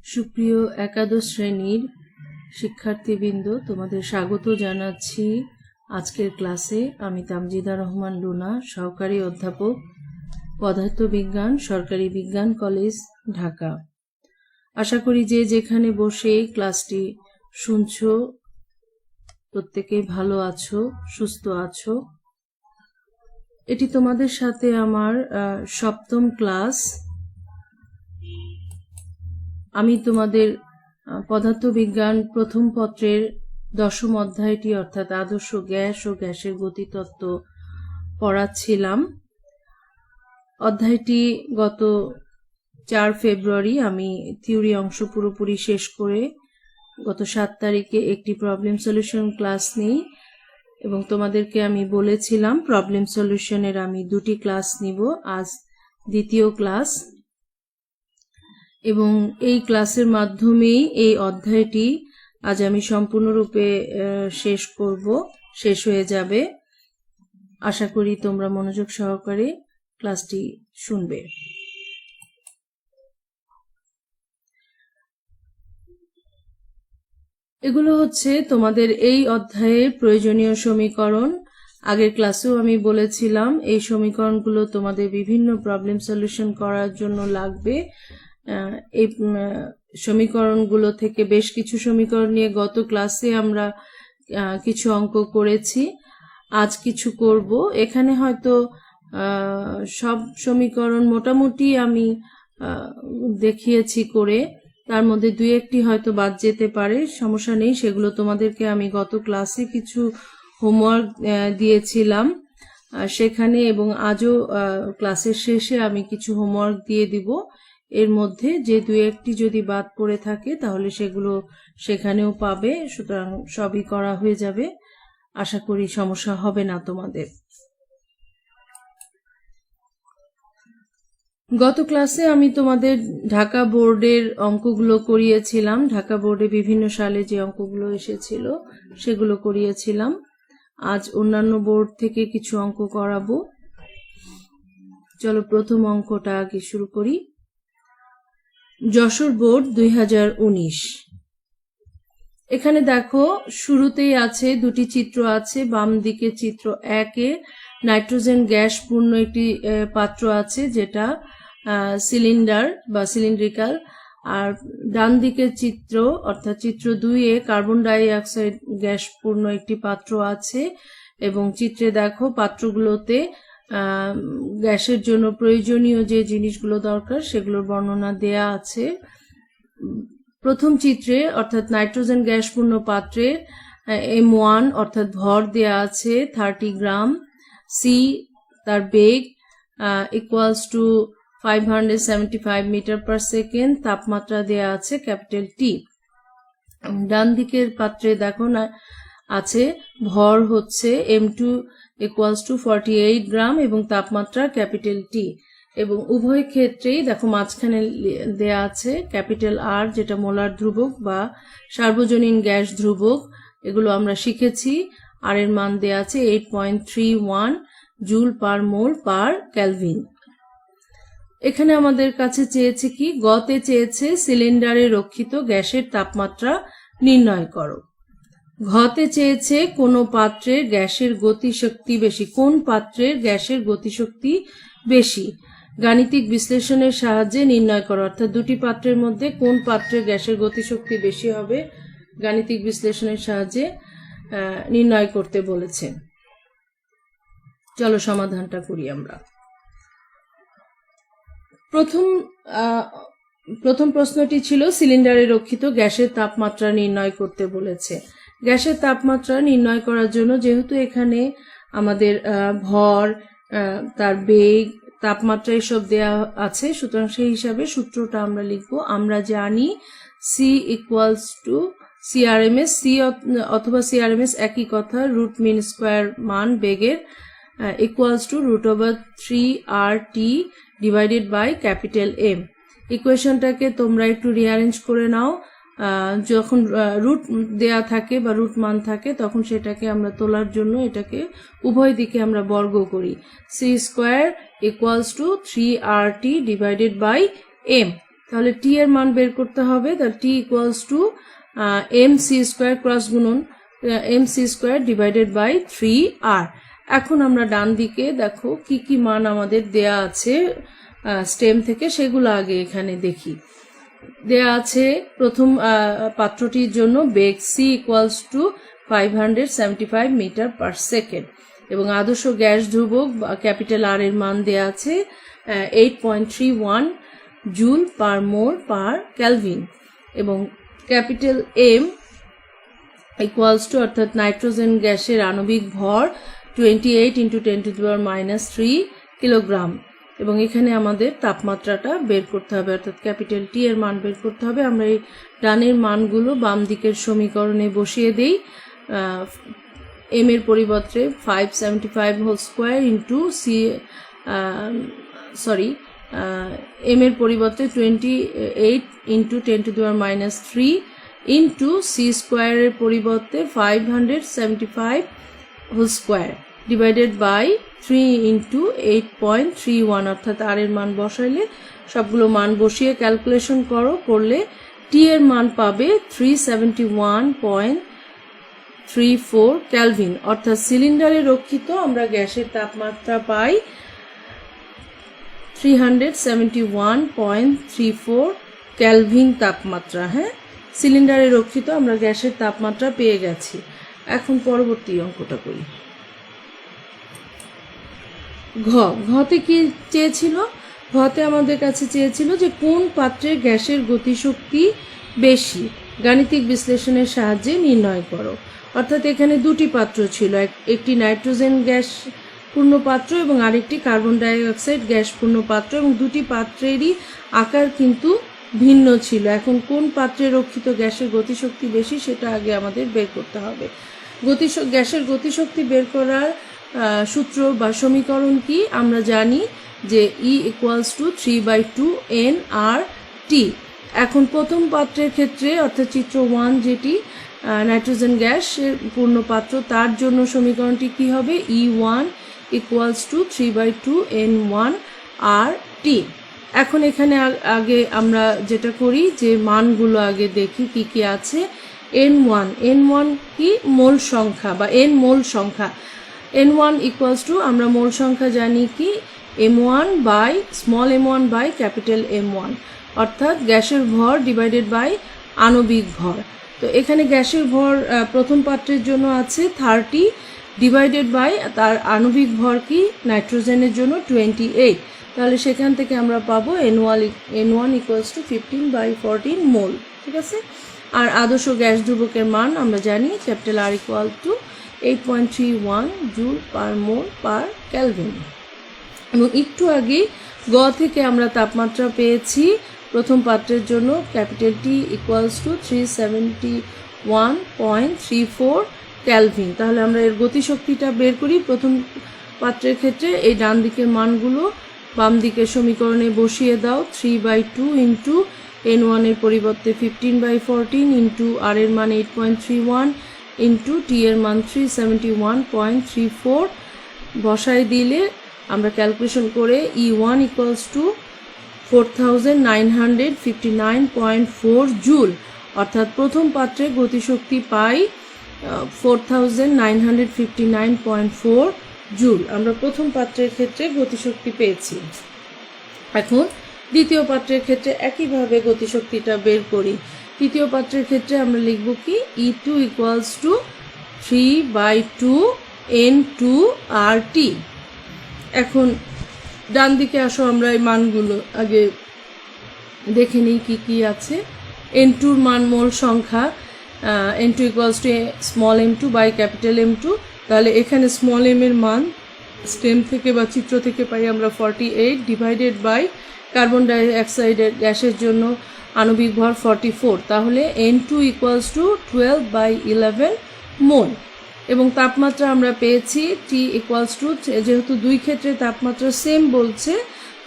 সুপ্রিয় একাদশ শ্রেণীর শিক্ষার্থীবৃন্দ, তোমাদের স্বাগত জানাচ্ছি আজকের ক্লাসে। আমি তামজিদা রহমান লুনা, সহকারী অধ্যাপক, পদার্থবিজ্ঞান, সরকারি বিজ্ঞান কলেজ, ঢাকা। আশা করি যে যেখানে বসে ক্লাসটি শুনছো প্রত্যেকেই ভালো আছো, সুস্থ আছো। এটি তোমাদের সাথে আমার সপ্তম ক্লাস। আমি তোমাদের পদার্থবিজ্ঞান প্রথম পত্রের দশম অধ্যায়টি অর্থাৎ আদর্শ গ্যাস ও গ্যাসের গতিতত্ত্ব পড়াচ্ছিলাম। অধ্যায়টি গত 4 ফেব্রুয়ারি আমি থিওরি অংশ পুরোপুরি শেষ করে গত 7 তারিখে একটি প্রবলেম সলিউশন ক্লাস নিই এবং তোমাদেরকে আমি বলেছিলাম প্রবলেম সলিউশনের আমি 2টি ক্লাস নিব। আজ দ্বিতীয় ক্লাস এবং এই ক্লাসের মাধ্যমেই এই অধ্যায়টি আজ আমি সম্পূর্ণরূপে শেষ হয়ে যাবে। আশা করি তোমরা মনোযোগ সহকারে ক্লাসটি শুনবে। এগুলো হচ্ছে তোমাদের এই অধ্যায়ের প্রয়োজনীয় সমীকরণ। আগের ক্লাসেও আমি বলেছিলাম এই সমীকরণগুলো তোমাদের বিভিন্ন প্রবলেম সলিউশন করার জন্য লাগবে। এই সমীকরণগুলো থেকে বেশ কিছু সমীকরণ নিয়ে গত ক্লাসে আমরা কিছু অঙ্ক করেছি, আজ কিছু করব। এখানে হয়তো সব সমীকরণ মোটামুটি আমি দেখিয়েছি করে, তার মধ্যে 2-1টি হয়তো বাদ যেতে পারে, সমস্যা নেই। সেগুলো তোমাদেরকে আমি গত ক্লাসে কিছু হোমওয়ার্ক দিয়েছিলাম সেখানে, এবং আজও ক্লাসের শেষে আমি কিছু হোমওয়ার্ক দিয়ে দিব। এর মধ্যে যে 2-1টি যদি বাদ পড়ে থাকে তাহলে সেগুলো সেখানেও পাবে, সুতরাং সবই করা হয়ে যাবে। আশা করি সমস্যা হবে না তোমাদের। গত ক্লাসে আমি তোমাদের ঢাকা বোর্ডের অঙ্কগুলো করিয়েছিলাম। ঢাকা বোর্ডে বিভিন্ন সালে যে অঙ্কগুলো এসেছিল সেগুলো করিয়েছিলাম। আজ অন্যান্য বোর্ড থেকে কিছু অঙ্ক করাবো। চলো প্রথম অঙ্কটা আগে শুরু করি। যশোর বোর্ড 2019। এখানে দেখো শুরুতেই আছে 2টি চিত্র আছে। বাম দিকে চিত্র 1-এ নাইট্রোজেন গ্যাস পূর্ণ একটি পাত্র আছে যেটা সিলিন্ডার বা সিলিন্ড্রিক্যাল, আর ডান দিকের চিত্র অর্থাৎ চিত্র 2-এ কার্বন ডাই অক্সাইড গ্যাস পূর্ণ একটি পাত্র আছে। এবং চিত্রে দেখো পাত্রগুলোতে গ্যাসের জন্য প্রয়োজনীয় যে জিনিসগুলো দরকার সেগুলোর বর্ণনা দেয়া আছে। প্রথম চিত্রে অর্থাৎ নাইট্রোজেন গ্যাস পূর্ণ পাত্রে M1 অর্থাৎ ভর দেয়া আছে 30 গ্রাম, C তার বেগ equals to 575 metre per second, তাপমাত্রা দেয়া আছে ক্যাপিটাল টি। ডান দিকের পাত্রে দেখো না আছে ভর হচ্ছে M2 ইকুয়ালস টু 48 গ্রাম এবং তাপমাত্রা ক্যাপিটাল টি। এবং উভয় ক্ষেত্রেই দেখো মাঝখানে দেয়া আছে ক্যাপিটাল আর, যেটা মোলার ধ্রুবক বা সার্বজনীন গ্যাস ধ্রুবক। এগুলো আমরা শিখেছি। আর এর মান দেয়া আছে 8.31 joule per mole per kelvin. এখানে আমাদের কাছে চেয়েছে কি, গতে চেয়েছে সিলিন্ডারে রক্ষিত গ্যাসের তাপমাত্রা নির্ণয় করো। ঘতে চেয়েছে কোন পাত্রের গ্যাসের গতিশক্তি বেশি, কোন পাত্রের গ্যাসের গতিশক্তি বেশি গাণিতিক বিশ্লেষণের সাহায্যে নির্ণয় করো। অর্থাৎ 2টি পাত্রের মধ্যে কোন পাত্রের গ্যাসের গতিশক্তি বেশি হবে গাণিতিক বিশ্লেষণের সাহায্যে নির্ণয় করতে বলেছে। চলো সমাধানটা করি আমরা। প্রথম প্রশ্নটি ছিল সিলিন্ডারে রক্ষিত গ্যাসের তাপমাত্রা নির্ণয় করতে বলেছে। গ্যাসের তাপমাত্রা নির্ণয় করার জন্য যেহেতু এখানে আমাদের ভর, তার বেগ, তাপমাত্রা এসব দেয়া আছে, সুতরাং সেই হিসাবে সূত্রটা আমরা লিখব। আমরা জানি C equals two CRMS, C অথবা CRMS একই কথা, রুট মিন স্কোয়ার মান বেগের equals to √3RT divided by capital M। ইকুয়েশনটাকে তোমরা একটু রিঅ্যারেঞ্জ করে নাও। যখন রুট দেয়া থাকে বা রুট মান থাকে তখন সেটাকে আমরা তোলার জন্য এটাকে উভয় দিকে আমরা বর্গ করি। C² equals to 3RT divided by M। তাহলে টি এর মান বের করতে হবে। তাহলে T equals to M C square cross গুণন M C square divided by 3r। এখন আমরা ডান দিকে দেখো কি কি মান আমাদের দেয়া আছে স্টেম থেকে, সেগুলো আগে এখানে দেখি। দেয়া আছে প্রথম পাত্রটির জন্য বেগ C equals to 575 metre per second এবং আদর্শ গ্যাস ধ্রুবক ক্যাপিটাল আর এর মান দেয়া আছে 8.31 joule per mole per kelvin এবং ক্যাপিটাল এম ইকুয়ালস টু অর্থাৎ নাইট্রোজেন গ্যাসের আণবিক ভর 28 × 10⁻³ কিলোগ্রাম এবং এখানে আমাদের তাপমাত্রাটা বের করতে হবে অর্থাৎ ক্যাপিটাল টি এর মান বের করতে হবে। আমরা এই ডানের মানগুলো বাম দিকের সমীকরণে বসিয়ে দেই। এম এর পরিবর্তে 575 হোল স্কোয়ার ইন্টু এম এর পরিবর্তে 28 × 10⁻³ ইন্টু সি স্কোয়ারের পরিবর্তে 575 হোল স্কোয়ার ডিভাইডেড বাই 3 × 8.31 অর্থাৎ আর এর মান বসাইলে সবগুলো মান বসিয়ে ক্যালকুলেশন করলে টি এর মান পাবে 371.34 ক্যালভিন অর্থাৎ সিলিন্ডারে রক্ষিত আমরা গ্যাসের তাপমাত্রা পাই 371.34 ক্যালভিন তাপমাত্রা। হ্যাঁ, সিলিন্ডারে রক্ষিত আমরা গ্যাসের তাপমাত্রা পেয়ে গেছি। এখন পরবর্তী অঙ্কটা করি। ঘতে কি চেয়েছিল? ঘতে আমাদের কাছে চেয়েছিল যে কোন পাত্রের গ্যাসের গতিশক্তি বেশি, গাণিতিক বিশ্লেষণের সাহায্যে নির্ণয় করো। অর্থাৎ এখানে দুটি পাত্র ছিল, একটি নাইট্রোজেন গ্যাস পূর্ণ পাত্র এবং আরেকটি কার্বন ডাই অক্সাইড গ্যাস পূর্ণ পাত্র এবং দুটি পাত্রেরই আকার কিন্তু ভিন্ন ছিল। এখন কোন পাত্রে রক্ষিত গ্যাসের গতিশক্তি বেশি সেটা আগে আমাদের বের করতে হবে। গ্যাসের গতিশক্তি বের করার সূত্র বা সমীকরণ কি আমরা জানি যে E ইকুয়ালস টু 3/2 nRT। এখন প্রথম পাত্রের ক্ষেত্রে অর্থাৎ চিত্র 1 যেটি নাইট্রোজেন গ্যাসের পূর্ণ পাত্র তার জন্য সমীকরণটি কি হবে? E1 equals to 3/2 n1RT। এখন এখানে আগে আমরা যেটা করি যে মানগুলো আগে দেখি কি কি আছে। n1 কি মোল সংখ্যা বা n মোল সংখ্যা। n1 ইকুয়ালস টু আমরা মোল সংখ্যা জানি কি m1 by small m1 by capital M1 অর্থাৎ গ্যাসের ভর ডিভাইডেড বাই আণবিক ভর। তো এখানে গ্যাসের ভর প্রথম পাত্রের জন্য আছে 30 ডিভাইডেড বাই তার আণবিক ভর কি নাইট্রোজেনের জন্য 28। তাহলে সেখান থেকে আমরা পাবো n1 ইকুয়ালস টু 15/14 মোল। ঠিক আছে। আর আদর্শ গ্যাস ধ্রুবকের মান আমরা জানি capital R equal to 8.31 joule per mole per kelvin. এবং একটু আগে গ থেকে আমরা তাপমাত্রা পেয়েছি প্রথম পাত্রের জন্য capital T equals to 371.34 kelvin. তাহলে আমরা এর গতিশক্তিটা বের করি প্রথম পাত্রের ক্ষেত্রে। এই ডান দিকের মানগুলো বাম দিকের সমীকরণে বসিয়ে দাও। 3/2 ইন্টু n1 এর পরিবর্তে 15/14 ইন্টু আর এর মান 8.31 ইন্টু টি এর মান 371.34 বসাই দিলে আমরা ক্যালকুলেশন করে E1 ইকুয়ালস টু 4959.4 জুল অর্থাৎ প্রথম পাত্রে গতিশক্তি পাই 4959.4 জুল। আমরা প্রথম পাত্রের ক্ষেত্রে গতিশক্তি পেয়েছি। এখন দ্বিতীয় পাত্রের ক্ষেত্রে একইভাবে গতিশক্তিটা বের করি। তৃতীয় পাত্রের ক্ষেত্রে আমরা লিখব কি E2 ইকুয়ালস টু 3/2 n2RT। এখন ডান দিকে আসো, আমরা এই মানগুলো আগে দেখে নিই কি কি আছে। n2 মান মোল সংখ্যা n2 equals to small m2 by capital M2। তাহলে এখানে স্মল m এর মান স্টেম থেকে বা চিত্র থেকে পাই আমরা 48 ডিভাইডেড বাই কার্বন ডাই অক্সাইডের গ্যাসের জন্য আণবিক ভর 44। তাহলে n2 ইকুয়ালস টু 12/11 মোল। এবং তাপমাত্রা আমরা পেয়েছি T ইকুয়ালস টু, যেহেতু দুই ক্ষেত্রে তাপমাত্রা সেম বলছে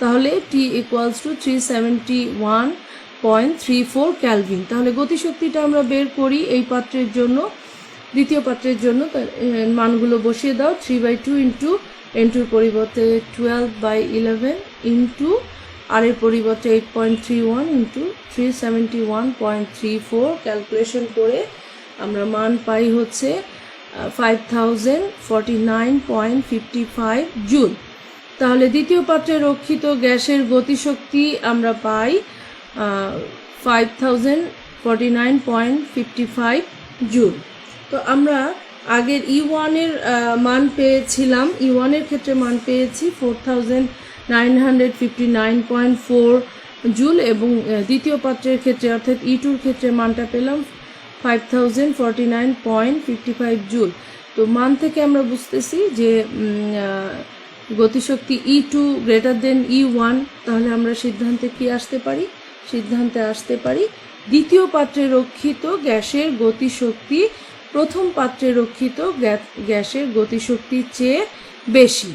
তাহলে T ইকুয়ালস টু 371.34 ক্যালভিন। তাহলে গতিশক্তিটা আমরা বের করি এই পাত্রের জন্য। দ্বিতীয় পাত্রের জন্য মানগুলো বসিয়ে দাও। 3/2 ইন্টু n2 পরিবর্তে 12/11 ইন্টু আর এর পরিবর্তে 8.31 ইন্টু 371.34 ক্যালকুলেশন করে আমরা মান পাই হচ্ছে 5049.55 জুল। তাহলে দ্বিতীয় পাত্রে রক্ষিত গ্যাসের গতিশক্তি আমরা পাই 5049.55 জুল। তো আমরা আগের E1 এর মান পেয়েছিলাম, E1 এর ক্ষেত্রে মান পেয়েছি 4959.4 জুল, এবং দ্বিতীয় পাত্রের ক্ষেত্রে অর্থাৎ E2 এর ক্ষেত্রে মানটা পেলাম 5049.55 জুল। তো মান থেকে আমরা বুঝতেছি যে গতিশক্তি E2 গ্রেটার দেন E1, তাহলে আমরা সিদ্ধান্তে কি আসতে পারি? সিদ্ধান্তে আসতে পারি দ্বিতীয় পাত্রে রক্ষিত গ্যাসের গতিশক্তি প্রথম পাত্রে রক্ষিত গ্যাসের গতিশক্তির চেয়ে বেশি।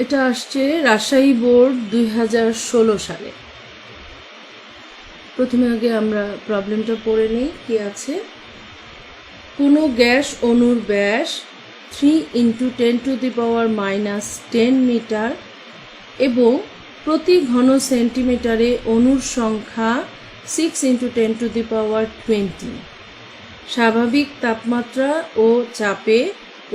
এটা আসছে রাজশাহী বোর্ড 2016 সালে। প্রথমে আগে আমরা প্রবলেমটা পড়ে নেই কি আছে। কোনো গ্যাস অণুর ব্যাস 3 × 10⁻⁻10 মিটার এবং প্রতি ঘন সেন্টিমিটারে অণুর সংখ্যা 6 × 10⁻20। স্বাভাবিক তাপমাত্রা ও চাপে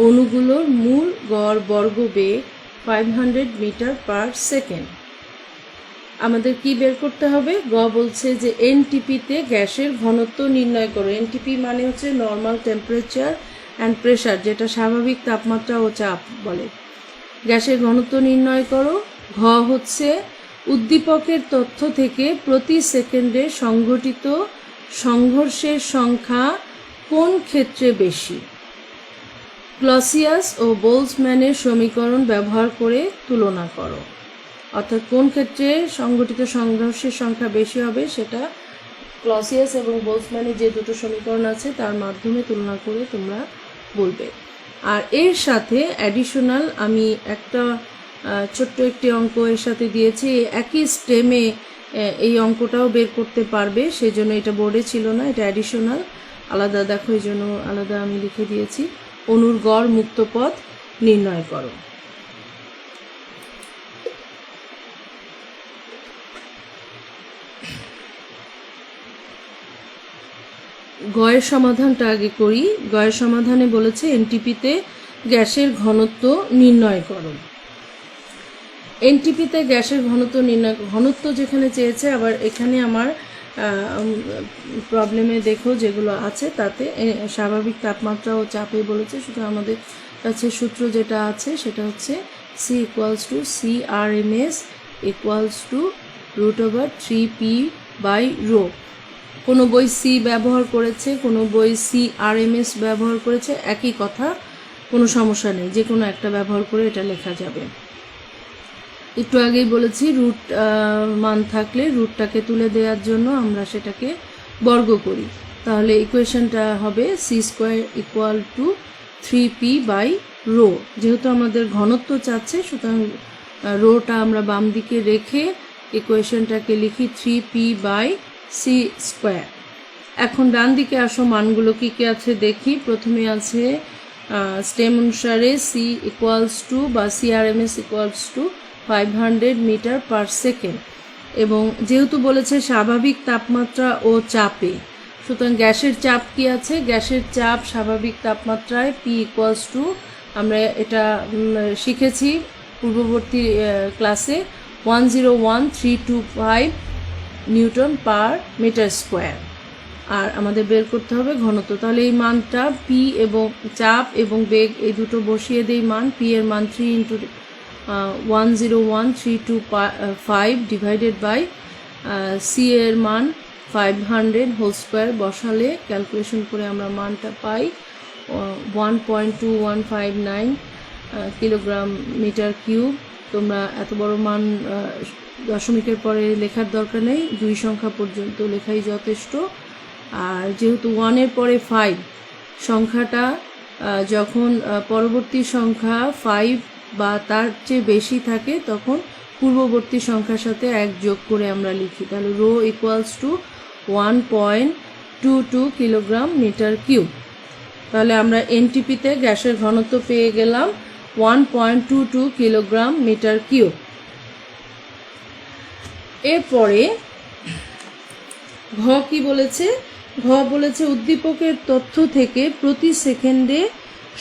অণুগুলোর মূল গড় বর্গবেগ 500 মিটার পার সেকেন্ড। আমাদের কি বের করতে হবে? বলছে যে এনটিপিতে গ্যাসের ঘনত্ব নির্ণয় করো। এনটিপি মানে হচ্ছে নর্মাল টেম্পারেচার অ্যান্ড প্রেশার, যেটা স্বাভাবিক তাপমাত্রা ও চাপ বলে। গ্যাসের ঘনত্ব নির্ণয় করো। ঘ হচ্ছে উদ্দীপকের তথ্য থেকে প্রতি সেকেন্ডে সংঘটিত সংঘর্ষের সংখ্যা কোন ক্ষেত্রে বেশি? ক্লসিয়াস ও বোলজম্যানের সমীকরণ ব্যবহার করে তুলনা করো। অর্থাৎ কোন ক্ষেত্রে সংঘটিত সংঘর্ষের সংখ্যা বেশি হবে সেটা ক্লসিয়াস এবং বোলজম্যানের যে দুটো সমীকরণ আছে তার মাধ্যমে তুলনা করে তোমরা বলবে। আর এর সাথে অ্যাডিশনাল আমি একটা ছোট্ট একটি অঙ্ক এর সাথে দিয়েছি। একই স্টেমে এই অঙ্কটাও বের করতে পারবে, সেজন্য এটা বোর্ডে ছিল না, এটা অ্যাডিশনাল আলাদা, দেখো এই জন্য আলাদা আমি লিখে দিয়েছি। অণুর গড় মুক্ত পথ নির্ণয় করো। গয়ের সমাধানটা আগে করি। গয়ের সমাধানে বলেছে এনটিপিতে গ্যাসের ঘনত্ব নির্ণয় করো। এনটিপিতে গ্যাসের ঘনত্ব নির্ণয়, ঘনত্ব যেখানে চেয়েছে, আবার এখানে আমার প্রবলেমে দেখো যেগুলো আছে তাতে স্বাভাবিক তাপমাত্রা ও চাপে বলেছে। শুধু আমাদের কাছে সূত্র যেটা আছে সেটা হচ্ছে C = CRMS = √3p/ρ। কোনো বই C ব্যবহার করেছে, কোনো বই CRMS ব্যবহার করেছে, একই কথা, কোনো সমস্যা নেই, যে কোনো একটা ব্যবহার করে এটা লেখা যাবে। একটু আগেই বলেছি রুট মান থাকলে রুটটাকে তুলে দেওয়ার জন্য আমরা সেটাকে বর্গ করি, তাহলে ইকুয়েশনটা হবে C² = 3p/ρ। যেহেতু আমাদের ঘনত্ব চাচ্ছে, সুতরাং রোটা আমরা বাম দিকে রেখে ইকুয়েশনটাকে লিখি 3p/c²। এখন ডান দিকে আসো, মানগুলো কি কি আছে দেখি। প্রথমে আছে স্টেম অনুসারে C = বা CRMS = 500 মিটার পার সেকেন্ড, এবং যেহেতু বলেছে স্বাভাবিক তাপমাত্রা ও চাপে, সুতরাং গ্যাসের চাপ কি আছে? গ্যাসের চাপ স্বাভাবিক তাপমাত্রায় P = আমরা এটা শিখেছি পূর্ববর্তী ক্লাসে 101,325 নিউটন পার মিটার স্কোয়ার। আর আমাদের বের করতে হবে ঘনত্ব। তাহলে এই মানটা P এবং চাপ এবং বেগ এই দুটো বসিয়ে দেই মান। P এর মান 3 × 101,325 ডিভাইডেড বাই C এর মান 500 হোল স্কোয়ার বসালে ক্যালকুলেশন করে আমরা মানটা পাই 1.2159 কিলোগ্রাম মিটার কিউব। তোমরা এত বড় মান দশমিকের পরে লেখার দরকার নেই, 2 সংখ্যা পর্যন্ত লেখাই যথেষ্ট। আর যেহেতু 1 এর পরে 5 সংখ্যাটা যখন পরবর্তী সংখ্যা 5 বা তার চেয়ে বেশি থাকে তখন পূর্ববর্তী সংখ্যার সাথে 1 যোগ করে আমরা লিখি। তাহলে ρ = 1.22 কিলোগ্রাম মিটার কিউব। তাহলে আমরা এনটিপিতে গ্যাসের ঘনত্ব পেয়ে গেলাম 1.22 কিলোগ্রাম মিটার কিউব। এরপরে ঘ কি বলেছে? ঘ বলেছে উদ্দীপকের তথ্য থেকে প্রতি সেকেন্ডে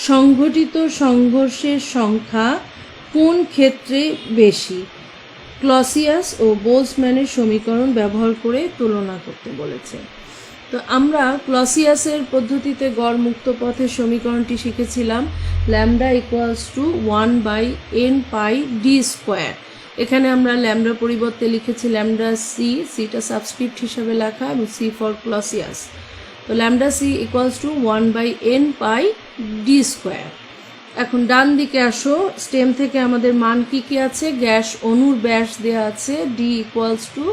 সংঘটিত সংঘর্ষের সংখ্যা কোন ক্ষেত্রে বেশি? ক্লসিয়াস ও বোলসম্যানের সমীকরণ ব্যবহার করে তুলনা করতে বলেছে। তো আমরা ক্লসিয়াসের পদ্ধতিতে গড় মুক্ত পথের সমীকরণটি শিখেছিলাম, lambda equals to 1/n pi D square. এখানে আমরা ল্যামডার পরিবর্তে লিখেছি ল্যামডা সি, সিটা সাবস্ক্রিপ্ট হিসাবে লেখা এবং সি ফর ক্লসিয়াস। তো lambda C equals to 1/n pi D square. এখন ডান দিকে আসো, স্টেম থেকে আমাদের মান কি কি আছে? গ্যাস অণুর ব্যাস দেওয়া আছে ডি ইকুয়ালস টু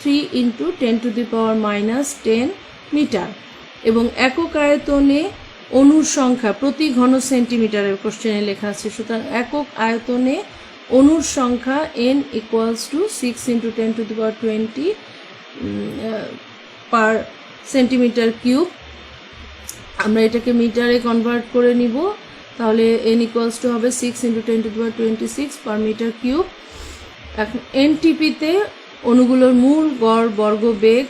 3 × 10⁻⁻10 মিটার এবং একক আয়তনে অণুর সংখ্যা প্রতি ঘন সেন্টিমিটারের কোশ্চেনে লেখা আছে। সুতরাং একক আয়তনে অণুর সংখ্যা n equals to 6 × 10⁻20 per centimetre cube. আমরা এটাকে মিটারে কনভার্ট করে নিব, তাহলে n ইকুয়ালস টু হবে 6 × 10⁻26 পার মিটার কিউব। এখন এনটিপিতে অণুগুলোর মূল গড় বর্গ বেগ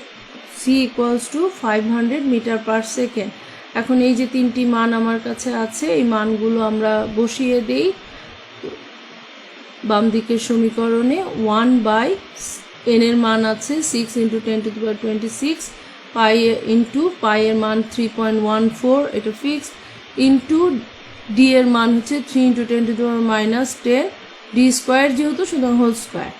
c equals to 500 metre per second. এখন এই যে তিনটি মান আমার কাছে আছে, এই মানগুলো আমরা বসিয়ে দেই বাম দিকের সমীকরণে। 1/n এর মান আছে 6 × 10⁻26, পাই ইন্টু পাই এর মান 3.14, এটা ফিক্সড, ইন্টু ডি এর মান হচ্ছে 3 × 10⁻10 ডি স্কোয়ার, যেহেতু সুতরাং হোল স্কোয়ার।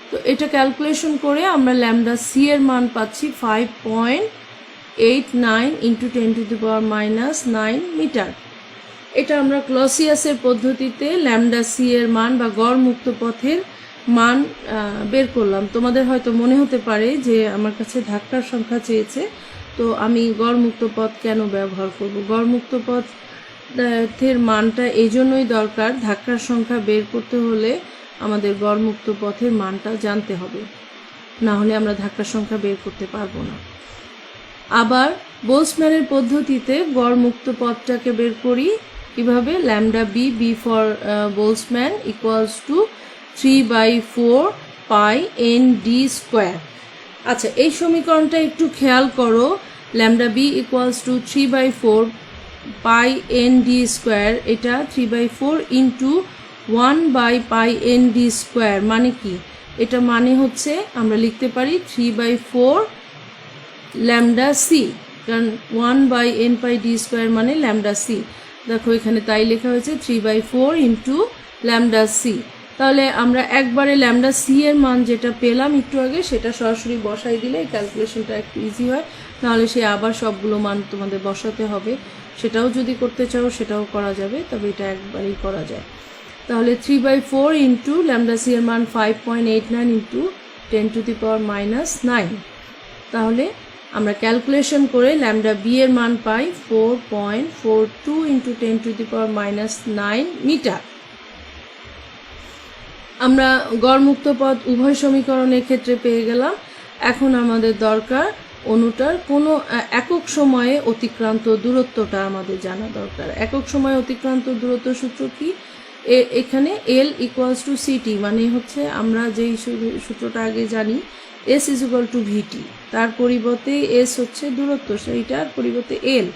তো এটা ক্যালকুলেশন করে আমরা ল্যামডা সি এর মান পাচ্ছি 5.89 × 10⁻9 মিটার। এটা আমরা ক্লসিয়াসের পদ্ধতিতে ল্যামডা সি এর মান বা গড় মুক্ত পথের মান বের করলাম। তোমাদের হয়তো মনে হতে পারে যে আমার কাছে ধাক্কার সংখ্যা চেয়েছে, তো আমি গড় মুক্ত পথ কেন ব্যবহার করব? গড় মুক্ত পথের মানটা এই জন্যই দরকার, ধাক্কার সংখ্যা বের করতে হলে আমাদের গড় মুক্ত পথের মানটা জানতে হবে, না হলে আমরা ধাক্কার সংখ্যা বের করতে পারবো না। আবার বোলসম্যানের পদ্ধতিতে গড় মুক্ত পথটাকে বের করি কিভাবে? Lambda B for Boltzmann equals to 3/4 pi N D square. আচ্ছা, এই সমীকরণটা একটু খেয়াল করো, lambda B equals to 3/4 pi N D square, এটা 3/4 ইন্টু 1/পাই এন ডি স্কোয়ার মানে কি? এটা মানে হচ্ছে আমরা লিখতে পারি 3/4 ল্যামডা সি, কারণ 1/n পাই ডি স্কোয়ার মানে ল্যামডা সি। দেখো এখানে তাই লেখা হয়েছে 3/4 ইন্টু ল্যামডা সি। তাহলে আমরা একবারে ল্যামডা সি এর মান যেটা পেলাম একটু আগে, সেটা সরাসরি বসাই দিলে ক্যালকুলেশনটা একটু ইজি হয়, নাহলে সে আবার সবগুলো মান তোমাদের বসাতে হবে। সেটাও যদি করতে চাও সেটাও করা যাবে, তবে এটা একবারেই করা যায়। তাহলে 3/4 ইন্টু ল্যামডা সি এর মান 5.89 ইন্টু 10⁻⁹। তাহলে আমরা ক্যালকুলেশন করে ল্যামডা বি এর মান পাই 4.42 ইন্টু 10⁻⁹ মিটার। আমরা গড়মুক্ত পথ উভয় সমীকরণের ক্ষেত্রে পেয়ে গেলাম। এখন আমাদের দরকার অণুটার কোনো একক সময়ে অতিক্রান্ত দূরত্বটা আমাদের জানা দরকার। একক সময়ে অতিক্রান্ত দূরত্ব সূত্র কি? এখানে এল ইকুয়ালস টু সিটি, মানে হচ্ছে আমরা যেই সূত্রটা আগে জানি এস ইজ ইকুয়াল টু ভিটি, তার পরিবর্তে এস হচ্ছে দূরত্ব, সেইটার পরিবর্তে এল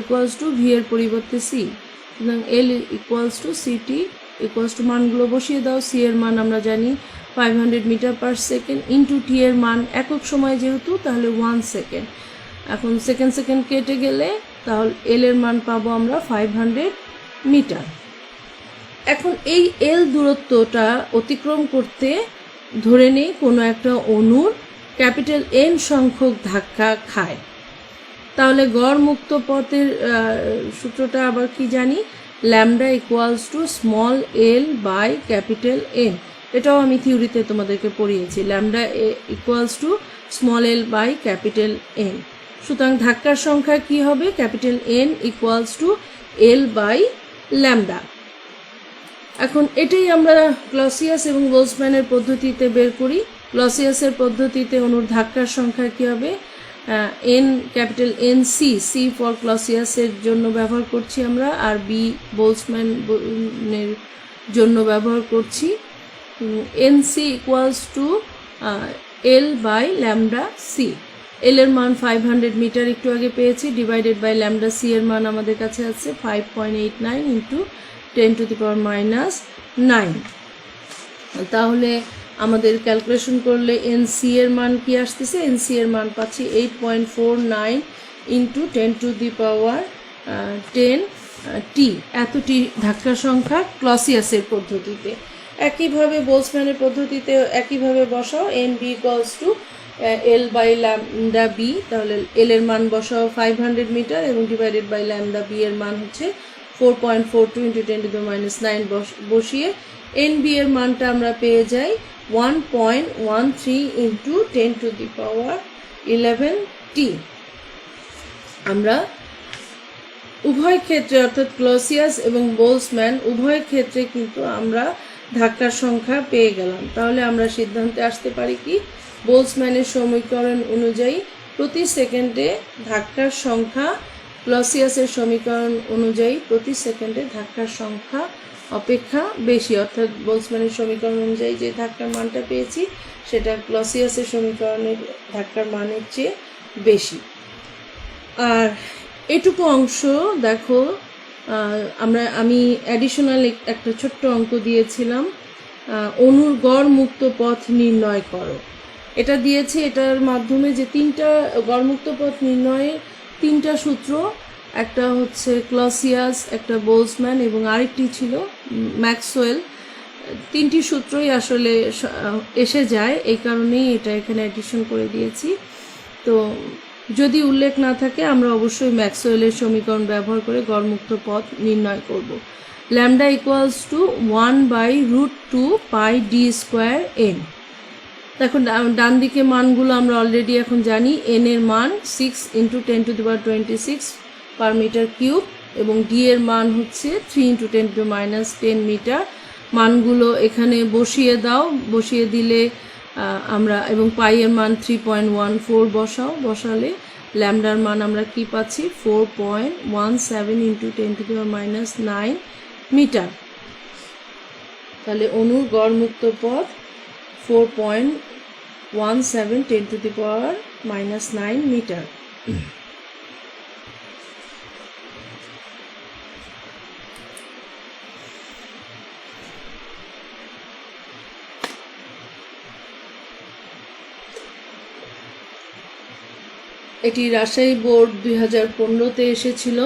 ইকুয়ালস টু ভি এর পরিবর্তে সি। সুতরাং L equals to CT equals to মানগুলো বসিয়ে দাও। সি এর মান আমরা জানি 500 metre per second, into T এর মান একক সময় যেহেতু, তাহলে 1 সেকেন্ড। এখন সেকেন্ড কেটে গেলে তাহলে এল এর মান পাবো আমরা 500 মিটার। এখন এই এল দূরত্বটা অতিক্রম করতে ধরে নেই কোনো একটা অণুর ক্যাপিটাল এন সংখ্যক ধাক্কা খায়, তাহলে গড় মুক্ত পথের সূত্রটা আবার কি জানি? Lambda equals to small L by capital N. এটাও আমি থিওরিতে তোমাদেরকে পড়িয়েছি, lambda equals to small L by capital N. সুতরাং ধাক্কার সংখ্যা কি হবে? Capital N equals to L by lambda. এখন এটাই আমরা ক্লসিয়াস এবং বোলসম্যানের পদ্ধতিতে বের করি। ক্লসিয়াসের পদ্ধতিতে অণুর ধাক্কার সংখ্যা কি হবে? N capital N C, C for ক্লসিয়াসের জন্য ব্যবহার করছি আমরা, আর বি বোলসম্যানের জন্য ব্যবহার করছি। N C equals to L by lambda C. L এর মান 500 মিটার একটু আগে পেয়েছি, ডিভাইডেড বাই ল্যামডা সি এর মান আমাদের কাছে আছে 5.89 ইন্টু 10⁻⁹। তাহলে আমাদের ক্যালকুলেশন করলে এনসি এর মান কি আসতেছে? এনসি এর মান পাচ্ছি 8.49 ইন্টু 10⁻10 টি। এতটি ধাক্কার সংখ্যা ক্লসিয়াসের পদ্ধতিতে। একইভাবে বোলসম্যানের পদ্ধতিতে একইভাবে বসাও, N B equals to L by lambda B. তাহলে এল এর মান বসাও 500 মিটার এবং ডিভাইডেড বাই ল্যামডা বি এর মান হচ্ছে 4.42 ইন্টু 10⁻⁹ বসিয়ে এন বি এর মানটা আমরা পেয়ে যাই 1.13 ইন্টু 10⁻11 টি। আমরা উভয় ক্ষেত্রে অর্থাৎ ক্লসিয়াস এবং বোলসম্যান উভয় ক্ষেত্রে কিন্তু আমরা ধাক্কার সংখ্যা পেয়ে গেলাম। তাহলে আমরা সিদ্ধান্তে আসতে পারি কি, বোলসম্যানের সমীকরণ অনুযায়ী প্রতি সেকেন্ডে ধাক্কার সংখ্যা ক্লসিয়াসের সমীকরণ অনুযায়ী প্রতি সেকেন্ডে ধাক্কার সংখ্যা অপেক্ষা বেশি। অর্থাৎ বোলসম্যানের সমীকরণ অনুযায়ী যে ধাক্কার মানটা পেয়েছি সেটা ক্লসিয়াসের সমীকরণের ধাক্কার মানের চেয়ে বেশি। আর এটুকু অংশ দেখো, আমি অ্যাডিশনাল একটা ছোট্ট অঙ্ক দিয়েছিলাম, অণুর গড় মুক্ত পথ নির্ণয় করো। এটা দিয়েছে, এটার মাধ্যমে যে তিনটা গড় মুক্ত পথ নির্ণয়ের তিনটা সূত্র, একটা হচ্ছে ক্লসিয়াস, একটা বোলসম্যান এবং আরেকটি ছিল ম্যাক্সওয়েল। তিনটি সূত্রই আসলে এসে যায়, এই কারণেই এটা এখানে অ্যাডিশন করে দিয়েছি। তো যদি উল্লেখ না থাকে আমরা অবশ্যই ম্যাক্সওয়েলের সমীকরণ ব্যবহার করে গড়মুক্ত পথ নির্ণয় করব। ল্যামডা ইকুয়ালস টু 1/√2 পাই ডি স্কোয়ার এন। দেখুন ডান দিকে মানগুলো আমরা অলরেডি এখন জানি। এন এর মান 6 ইন্টু 10⁻26 পার মিটার কিউব এবং ডি এর মান হচ্ছে 3 ইন্টু 10⁻10 মিটার। মানগুলো এখানে বসিয়ে দাও, বসিয়ে দিলে আমরা, এবং পাই এর মান 3.14 বসালে ল্যামডার মান আমরা কি পাচ্ছি 4.17 ইন্টু 10⁻9 মিটার। তাহলে অণুর গড় মুক্ত পথ 4.17 10⁻9 মিটার। এটি রাজশাহী বোর্ড 2015-তে এসেছিল।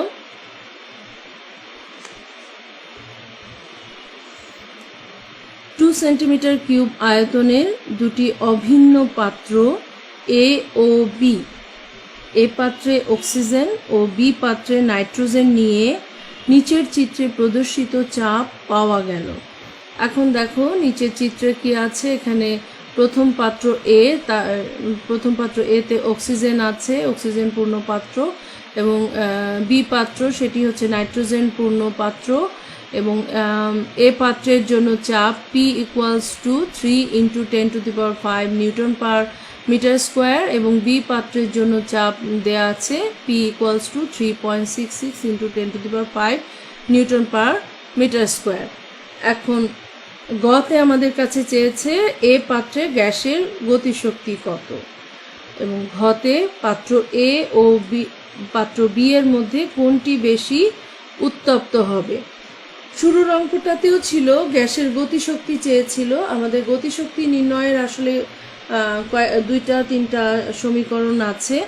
2 সেন্টিমিটার কিউব আয়তনের দুটি অভিন্ন পাত্র এ ও বি, এ পাত্রে অক্সিজেন ও বি পাত্রে নাইট্রোজেন নিয়ে নিচের চিত্রে প্রদর্শিত চাপ পাওয়া গেল। এখন দেখো নিচের চিত্রে কি আছে, এখানে প্রথম পাত্র এতে অক্সিজেন আছে, অক্সিজেন পূর্ণ পাত্র, এবং বি পাত্র সেটি হচ্ছে নাইট্রোজেন পূর্ণ পাত্র, এবং এ পাত্রের জন্য চাপ P equals to 3 into 10⁵ newton per metre square, এবং বি পাত্রের জন্য চাপ দেয়া আছে P equals to 3.66 into 10⁵ newton per metre square. এখন গতে আমাদের কাছে চেয়েছে এ পাত্রে গ্যাসের গতিশক্তি কত, এবং ঘতে পাত্র এ ও পাত্র বি এর মধ্যে কোনটি বেশি উত্তপ্ত হবে। শুরুর অঙ্কটাতেও ছিল গ্যাসের গতিশক্তি চেয়েছিল। আমাদের গতিশক্তি নির্ণয়ের আসলে 2-3টা সমীকরণ আছে।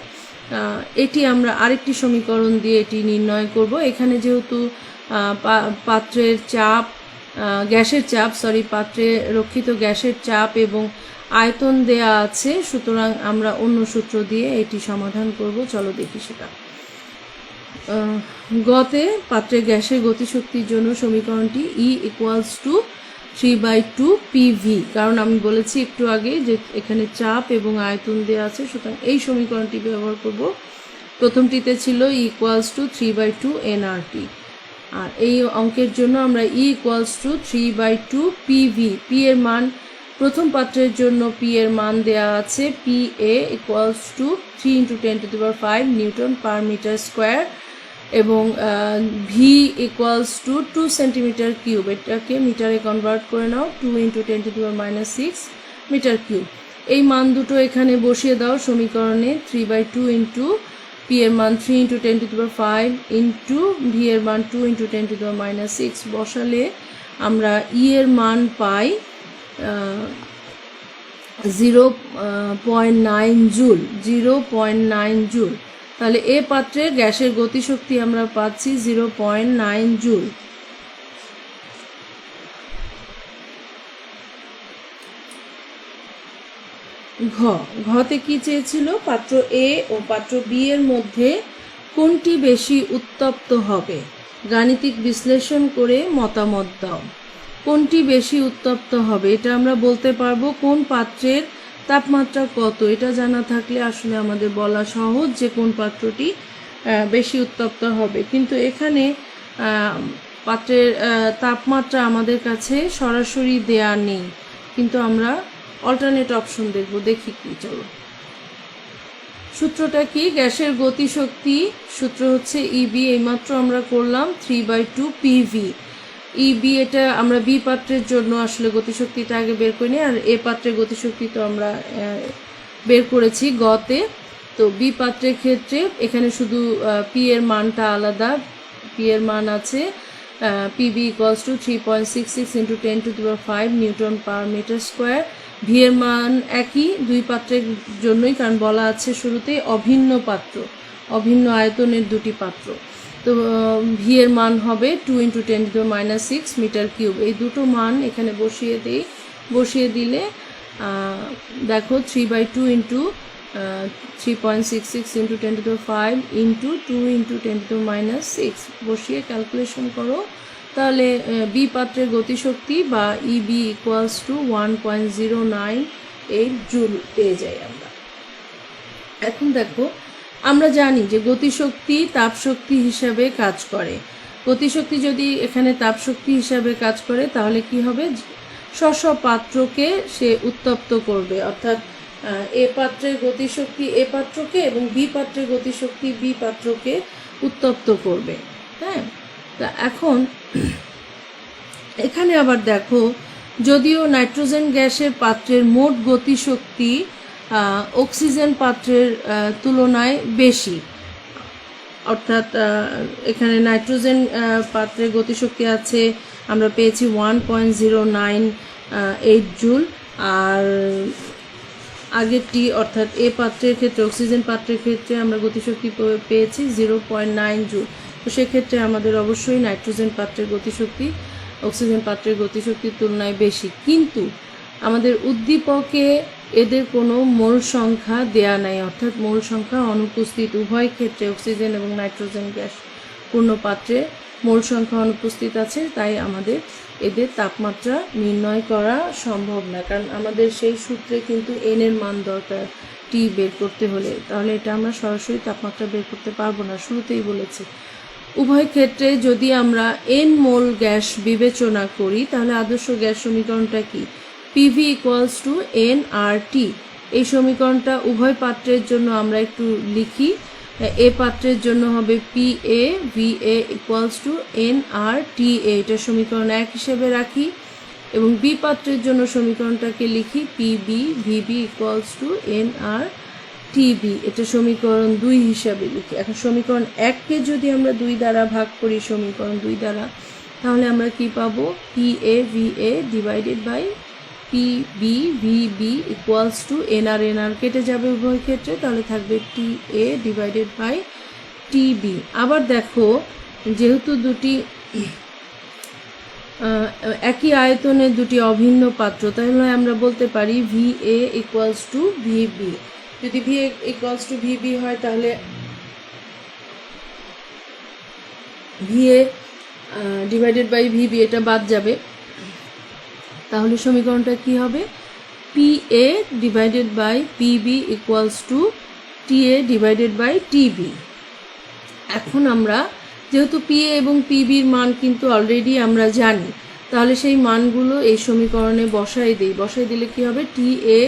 এটি আমরা আরেকটি সমীকরণ দিয়ে এটি নির্ণয় করব। এখানে যেহেতু পাত্রের চাপ, পাত্রে রক্ষিত গ্যাসের চাপ এবং আয়তন দেয়া আছে, সুতরাং আমরা অন্য সূত্র দিয়ে এটি সমাধান করব। চলো দেখি সেটা। গতে পাত্রে গ্যাসের গতিশক্তির জন্য সমীকরণটি ই ইকুয়ালস টু 3/2 পিভি, কারণ আমি বলেছি একটু আগে যে এখানে চাপ এবং আয়তন দেওয়া আছে, সুতরাং এই সমীকরণটি ব্যবহার করব। প্রথমটিতে ছিল ই ইকুয়ালস টু 3/2 এনআরটি, আর এই অঙ্কের জন্য আমরা ই ইকুয়ালস টু 3/2 পিভি, পি এর মান প্রথম পাত্রের জন্য পি এর মান দেয়া আছে P A equals to 3 × 10⁵ newton per metre square এবং V equals to 2 centimetre cube. এটাকে মিটারে কনভার্ট করে নাও, 2 × 10⁻⁶ মিটার কিউব। এই মান দুটো এখানে বসিয়ে দাও সমীকরণে। 3/2 ইন্টু পি এর মান 3 × 10⁵ ইন্টু ভি এর মান 2 × 10⁻⁶ বসালে আমরা ই এর মান পাই 0.9 জুল। 0.9 জুল। তাহলে এ পাত্রে গ্যাসের গতিশক্তি আমরা পাচ্ছি 0.9 জুল। ঘতে কি চেয়েছিল? পাত্র এ ও পাত্র বি এর মধ্যে কোনটি বেশি উত্তপ্ত হবে? গাণিতিক বিশ্লেষণ করে মতামত দাও। কোনটি বেশি উত্তপ্ত হবে এটা আমরা বলতে পারবো কোন পাত্রের তাপমাত্রা কত। এটা জানা থাকলে আসলে আমাদের বলা সহজ যে কোন পাত্রটি বেশি উত্তপ্ত হবে। কিন্তু এখানে পাত্রের তাপমাত্রা আমাদের কাছে সরাসরি দেয়া নেই, কিন্তু আমরা অল্টারনেট অপশন দেখব। দেখি কি, চলো। সূত্রটা কি? গ্যাসের গতিশক্তি সূত্র হচ্ছে ইবি, এইমাত্র আমরা করলাম 3/2 পিভি। ইবি এটা আমরা বি পাত্রের জন্য আসলে গতিশক্তিটা আগে বের করি নি, আর এ পাত্রের গতিশক্তি তো আমরা বের করেছি গতে। তো বি পাত্রের ক্ষেত্রে এখানে শুধু পি এর মানটা আলাদা। পি এর মান আছে PB equals to 3.66 × 10⁵ newton per metre square. V এর মান একই দুই পাত্রের জন্যই, কারণ বলা আছে শুরুতেই অভিন্ন পাত্র, অভিন্ন আয়তনের দুটি পাত্র। তো ভি এর মান হবে 2 × 10⁻⁶ মিটার কিউব। এই দুটো মান এখানে বসিয়ে দিলে দেখো 3/2 ইন্টু 3.66 × 10⁵ ইন্টু 2 × 10⁻⁶ বসিয়ে ক্যালকুলেশন করো, তাহলে বি পাত্রের গতিশক্তি বা ইবি ইকুয়ালস টু 1.098 জুল পেয়ে যাই আমরা। এখন দেখো, আমরা জানি যে গতিশক্তি তাপশক্তি হিসাবে কাজ করে। গতিশক্তি যদি এখানে তাপশক্তি হিসাবে কাজ করে তাহলে কি হবে? স্ব পাত্রকে সে উত্তপ্ত করবে, অর্থাৎ এ পাত্রের গতিশক্তি এ পাত্রকে এবং বি পাত্রের গতিশক্তি বি পাত্রকে উত্তপ্ত করবে। হ্যাঁ, তা এখন এখানে আবার দেখো, যদিও নাইট্রোজেন গ্যাসের পাত্রের মোট গতিশক্তি অক্সিজেন পাত্রের তুলনায় বেশি, অর্থাৎ এখানে নাইট্রোজেন পাত্রের গতিশক্তি আছে আমরা পেয়েছি 1.098 জুল, আর আগেরটি অর্থাৎ এ পাত্রের ক্ষেত্রে অক্সিজেন পাত্রের ক্ষেত্রে আমরা গতিশক্তি পেয়েছি 0.9 জুল। তো সেক্ষেত্রে আমাদের অবশ্যই নাইট্রোজেন পাত্রের গতিশক্তি অক্সিজেন পাত্রের গতিশক্তির তুলনায় বেশি। কিন্তু আমাদের উদ্দীপকে এদের কোনো মোল সংখ্যা দেয়া নাই, অর্থাৎ মোল সংখ্যা অনুপস্থিত। উভয় ক্ষেত্রে অক্সিজেন এবং নাইট্রোজেন গ্যাস পূর্ণ পাত্রে মোল সংখ্যা অনুপস্থিত আছে, তাই আমাদের এদের তাপমাত্রা নির্ণয় করা সম্ভব না, কারণ আমাদের সেই সূত্রে কিন্তু এন এর মান দরকার টি বের করতে হলে, তাহলে এটা আমরা সরাসরি তাপমাত্রা বের করতে পারবো না, শুরুতেই বলেছি। উভয় ক্ষেত্রে যদি আমরা এন মোল গ্যাস বিবেচনা করি তাহলে আদর্শ গ্যাস সমীকরণটা কি? PV equals to N R টি। এই সমীকরণটা উভয় পাত্রের জন্য আমরা একটু লিখি। এ পাত্রের জন্য হবে P A V A equals to N R T A, এটা সমীকরণ 1 হিসেবে রাখি, এবং বি পাত্রের জন্য সমীকরণটাকে লিখি PB VB equals to N R TB, এটা সমীকরণ 2 হিসাবে লিখি। এখন সমীকরণ 1কে যদি আমরা 2 দ্বারা ভাগ করি সমীকরণ 2 দ্বারা, তাহলে আমরা কি পাবো? P A V A divided by P B V B equals to N R কেটে যাবে উভয় ক্ষেত্রে, তাহলে থাকবে T A divided by T B. আবার দেখো, যেহেতু দুটি একই আয়তনের দুটি অভিন্ন পাত্র, তাহলে আমরা বলতে পারি V A equals to V B. যদি V A equals to V B হয় তাহলে V A divided by V B এটা বাদ যাবে, তাহলে সমীকরণটা কি হবে? P A divided by P B equals to T A divided by T B. এখন আমরা যেহেতু পি এ এবং পি বির মান কিন্তু অলরেডি আমরা জানি, তাহলে সেই মানগুলো এই সমীকরণে বসাই দিলে কি হবে, T A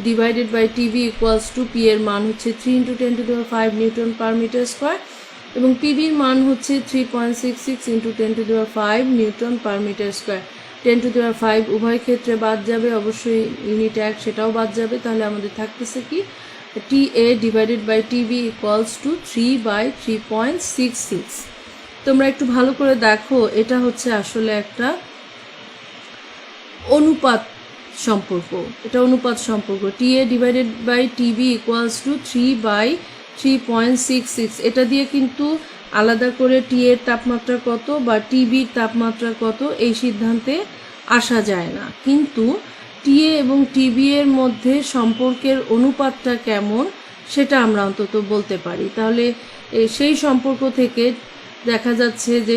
divided by T B equals to P এর মান হচ্ছে 3 × 10⁵ নিউটন পার মিটার স্কোয়ার এবং পিবির মান হচ্ছে 3.66 × 10⁵ নিউটন পার মিটার স্কোয়ার। 10⁵ উভয় ক্ষেত্রে বাদ যাবে, অবশ্যই ইউনিট 1 সেটাও বাদ যাবে। তাহলে আমাদের থাকতেছে কি, T A divided by T B equals to 3/3.66। তোমরা একটু ভালো করে দেখো, এটা হচ্ছে আসলে একটা অনুপাত সম্পর্ক, T A divided by T B equals to 3/3.66। এটা দিয়ে কিন্তু আলাদা করে টি এর তাপমাত্রা কত বা টিভির তাপমাত্রা কত এই সিদ্ধান্তে আসা যায় না, কিন্তু টি এ এবং টিভি এর মধ্যে সম্পর্কের অনুপাতটা কেমন সেটা আমরা অন্তত বলতে পারি। তাহলে সেই সম্পর্ক থেকে দেখা যাচ্ছে যে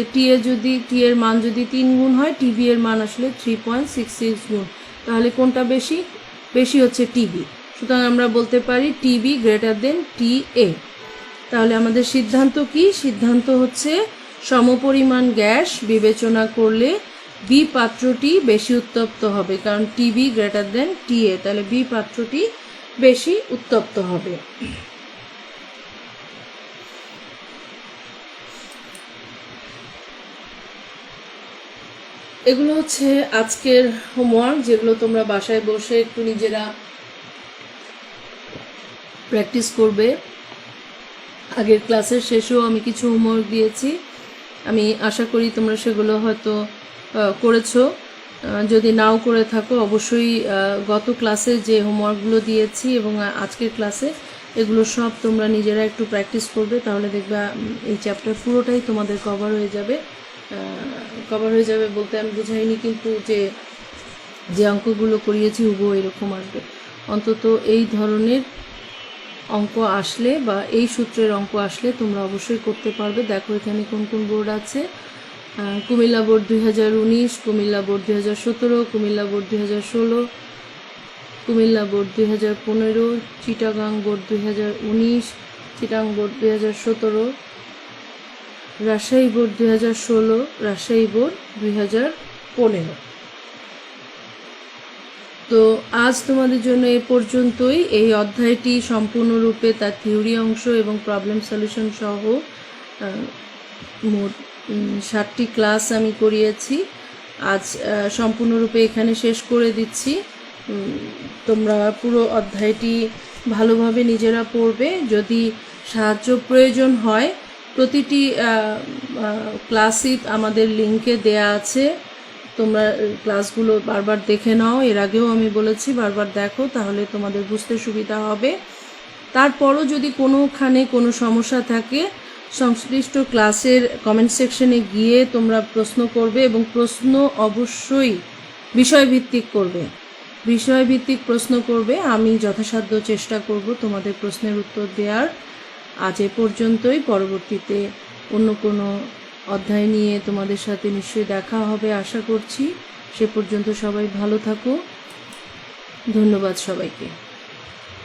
টি এর মান যদি 3 গুণ হয়, টিভি এর মান আসলে 3.66 গুণ। তাহলে কোনটা বেশি হচ্ছে টিভি। সুতরাং আমরা বলতে পারি টিভি গ্রেটার দেন টি এ। তাহলে আমাদের সিদ্ধান্ত কি, সিদ্ধান্ত হচ্ছে সমপরিমাণ গ্যাস বিবেচনা করলে বি পাত্রটি বেশি উত্তপ্ত হবে, কারণ টিভি গ্রেটার দেন টি এ, তাহলে বি পাত্রটি বেশি উত্তপ্ত হবে। এগুলো হচ্ছে আজকের হোমওয়ার্ক, যেগুলো তোমরা বাসায় বসে একটু নিজেরা প্র্যাকটিস করবে। আগের ক্লাসের শেষেও আমি কিছু হোমওয়ার্ক দিয়েছি, আমি আশা করি তোমরা সেগুলো হয়তো করেছো। যদি নাও করে থাকো, অবশ্যই গত ক্লাসে যে হোমওয়ার্কগুলো দিয়েছি এবং আজকের ক্লাসে এগুলো সব তোমরা নিজেরা একটু প্র্যাকটিস করবে, তাহলে দেখবা এই চ্যাপ্টার পুরোটাই তোমাদের কভার হয়ে যাবে। বলতে আমি বুঝাইনি, কিন্তু যে অঙ্কগুলো করিয়েছি হুবহু এরকম আসবে। অন্তত এই ধরনের অঙ্ক আসলে বা এই সূত্রের অঙ্ক আসলে তোমরা অবশ্যই করতে পারবে। দেখো এখানে কোন কোন বোর্ড আছে, Comilla board 2019, Comilla board 2017, Comilla board 2016, Comilla board 2015, Chittagong board 2019, Chittagong board 2017, Rajshahi board 2016, Rajshahi board 2015। তো আজ তোমাদের জন্য এ পর্যন্তই। এই অধ্যায়টি সম্পূর্ণরূপে তার থিওরি অংশ এবং প্রবলেম সলিউশন সহ মোট 7টি ক্লাস আমি করিয়েছি। আজ সম্পূর্ণরূপে এখানে শেষ করে দিচ্ছি। তোমরা পুরো অধ্যায়টি ভালোভাবে নিজেরা পড়বে। যদি সাহায্য প্রয়োজন হয়, প্রতিটি ক্লাসই আমাদের লিঙ্কে দেয়া আছে, তোমরা ক্লাসগুলো বারবার দেখে নাও। এর আগেও আমি বলেছি বারবার দেখো, তাহলে তোমাদের বুঝতে সুবিধা হবে। তারপরও যদি কোনোখানে কোনো সমস্যা থাকে, সংশ্লিষ্ট ক্লাসের কমেন্ট সেকশনে গিয়ে তোমরা প্রশ্ন করবে এবং প্রশ্ন অবশ্যই বিষয়ভিত্তিক প্রশ্ন করবে। আমি যথাসাধ্য চেষ্টা করব তোমাদের প্রশ্নের উত্তর দেওয়ার। আজ এ পর্যন্তই। পরবর্তীতে অন্য কোনো অধ্যায় নিয়ে তোমাদের সাথে নিশ্চয়ই দেখা হবে আশা করছি। সে পর্যন্ত সবাই ভালো থাকো। ধন্যবাদ সবাইকে।